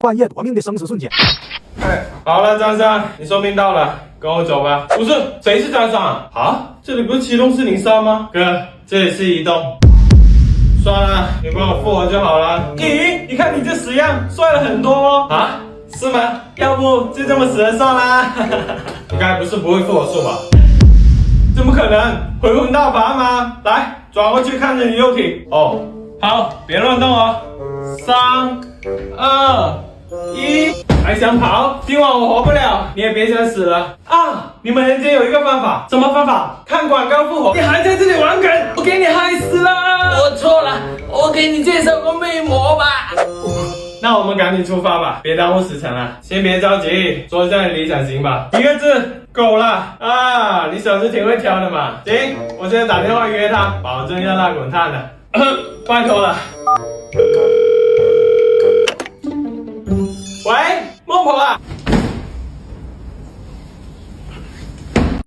半夜夺命的生死瞬间。哎，好了，张三，你寿命到了，跟我走吧。不是，谁是张三啊？啊，这里不是启动403吗？哥，这里是移动。算了，你帮我复活就好了。咦，你看你这死样，帅了很多哦。啊，是吗？要不就这么死了算啦。你该不是不会复活术吧？怎么可能？回魂大法吗？来，转过去看着你肉体。哦，好，别乱动哦。3、2、1，还想跑？今晚我活不了，你也别想死了啊！你们人间有一个方法，什么方法？看广告复活。你还在这里玩梗，我给你害死了！我错了，我给你介绍个魅魔吧。那我们赶紧出发吧，别耽误时辰了。先别着急，说一下你理想型吧。1个字，够了啊！你小子挺会挑的嘛。行，我现在打电话约他，保证让他滚蛋的。拜托了。喂，孟婆啊，